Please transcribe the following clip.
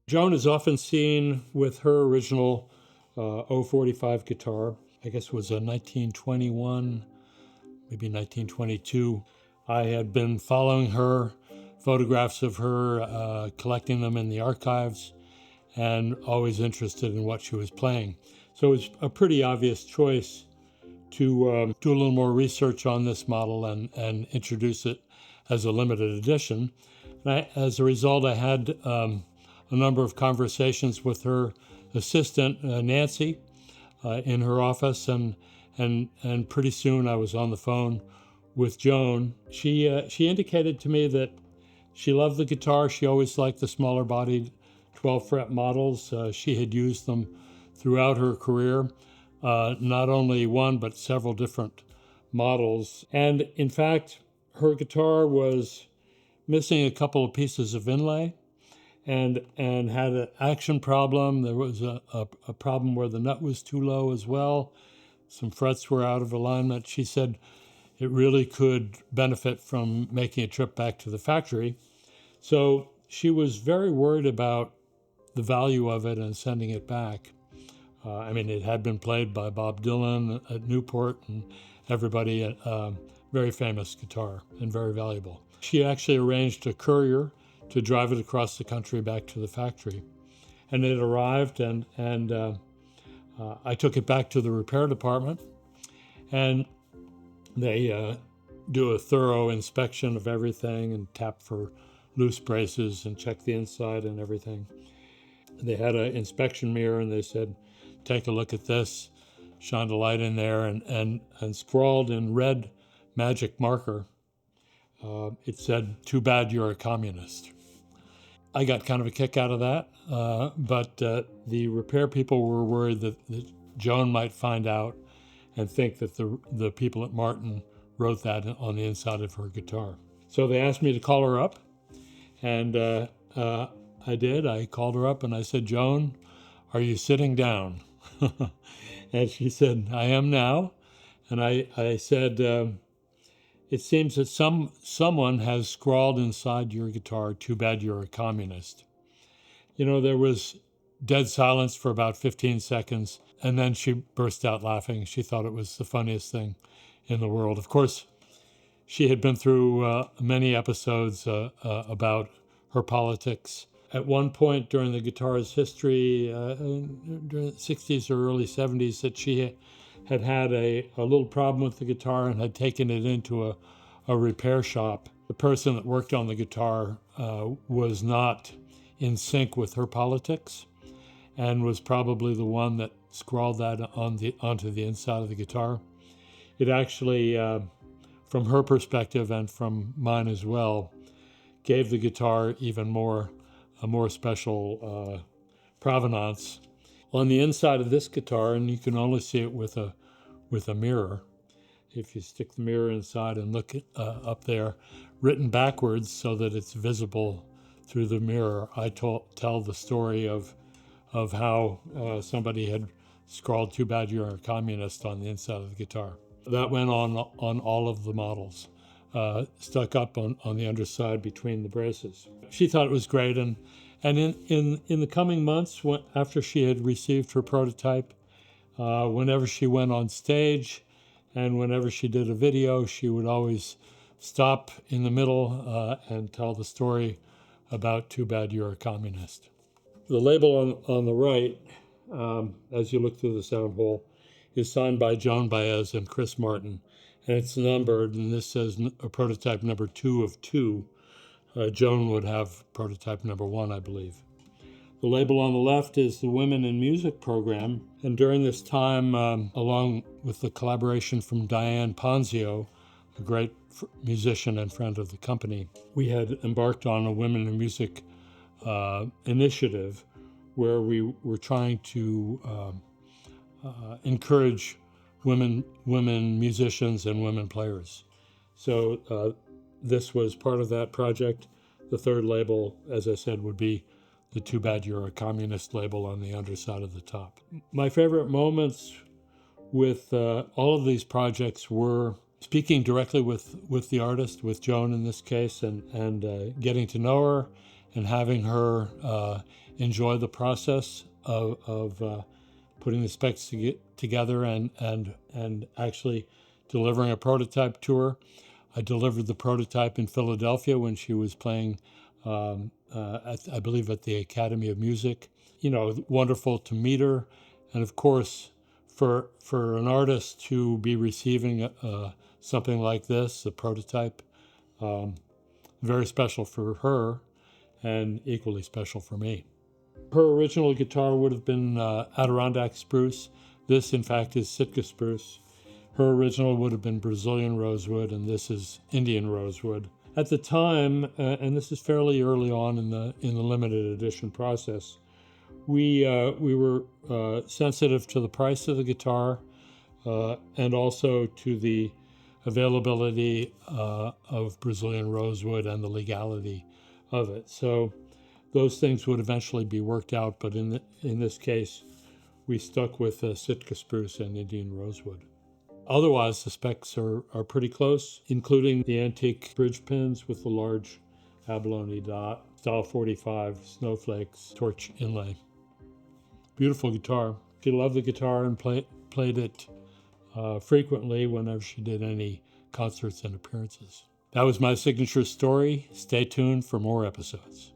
Joan is often seen with her original 045 guitar. I guess it was a 1921, maybe 1922. I had been following her, photographs of her, collecting them in the archives, and always interested in what she was playing. So it was a pretty obvious choice to do a little more research on this model and introduce it as a limited edition. And as a result, I had a number of conversations with her assistant, Nancy, in her office, and pretty soon I was on the phone with Joan. She indicated to me that she loved the guitar. She always liked the smaller bodied 12 fret models. She had used them throughout her career, not only one, but several different models. And in fact, her guitar was missing a couple of pieces of inlay and had an action problem. There was a problem where the nut was too low as well. Some frets were out of alignment. She said it really could benefit from making a trip back to the factory. So she was very worried about the value of it and sending it back. It had been played by Bob Dylan at Newport and everybody, very famous guitar and very valuable. She actually arranged a courier to drive it across the country back to the factory. And it arrived, and I took it back to the repair department, and they do a thorough inspection of everything and tap for loose braces and check the inside and everything. They had an inspection mirror, and they said, take a look at this, shined a light in there, and scrawled in red magic marker, it said, "Too bad you're a communist." I got kind of a kick out of that, but the repair people were worried that Joan might find out and think that the people at Martin wrote that on the inside of her guitar. So they asked me to call her up, and I did. I called her up and I said, "Joan, are you sitting down?" And she said, "I am now." And I said, "It seems that someone has scrawled inside your guitar, 'Too bad you're a communist.'" There was dead silence for about 15 seconds, and then she burst out laughing. She thought it was the funniest thing in the world. Of course, she had been through many episodes about her politics. At one point during the guitar's history, during the 60s or early 70s, that she had a little problem with the guitar and had taken it into a repair shop. The person that worked on the guitar was not in sync with her politics and was probably the one that scrawled that onto the inside of the guitar. It actually, from her perspective and from mine as well, gave the guitar even a more special provenance. On the inside of this guitar, and you can only see it with a mirror, if you stick the mirror inside and look up there, written backwards so that it's visible through the mirror, I tell the story of how somebody had scrawled "Too bad you're a communist" on the inside of the guitar. That went on all of the models, stuck up on the underside between the braces. She thought it was great, and in the coming months, after she had received her prototype, whenever she went on stage and whenever she did a video, she would always stop in the middle and tell the story about "Too bad you're a communist." The label on the right, as you look through the sound hole, is signed by Joan Baez and Chris Martin, and it's numbered, and this says a prototype number 2 of 2. Joan would have prototype number 1, I believe. The label on the left is the Women in Music program, and during this time, along with the collaboration from Diane Ponzio, a great musician and friend of the company, we had embarked on a Women in Music initiative where we were trying to encourage women musicians and women players. So this was part of that project. The third label, as I said, would be the "Too bad you're a communist" label on the underside of the top. My favorite moments with all of these projects were speaking directly with the artist, with Joan in this case, and getting to know her and having her enjoy the process of putting the specs together and actually delivering a prototype to her. I delivered the prototype in Philadelphia when she was playing, I believe, at the Academy of Music. Wonderful to meet her, and of course, for an artist to be receiving something like this, a prototype, very special for her, and equally special for me. Her original guitar would have been Adirondack spruce. This, in fact, is Sitka spruce. Her original would have been Brazilian rosewood, and this is Indian rosewood. At the time, and this is fairly early on in the limited edition process, we were sensitive to the price of the guitar and also to the availability of Brazilian rosewood and the legality of it. So those things would eventually be worked out, but in this case, we stuck with Sitka spruce and Indian rosewood. Otherwise, the specs are pretty close, including the antique bridge pins with the large abalone dot, style 45 snowflakes, torch inlay. Beautiful guitar. She loved the guitar and played it frequently whenever she did any concerts and appearances. That was my signature story. Stay tuned for more episodes.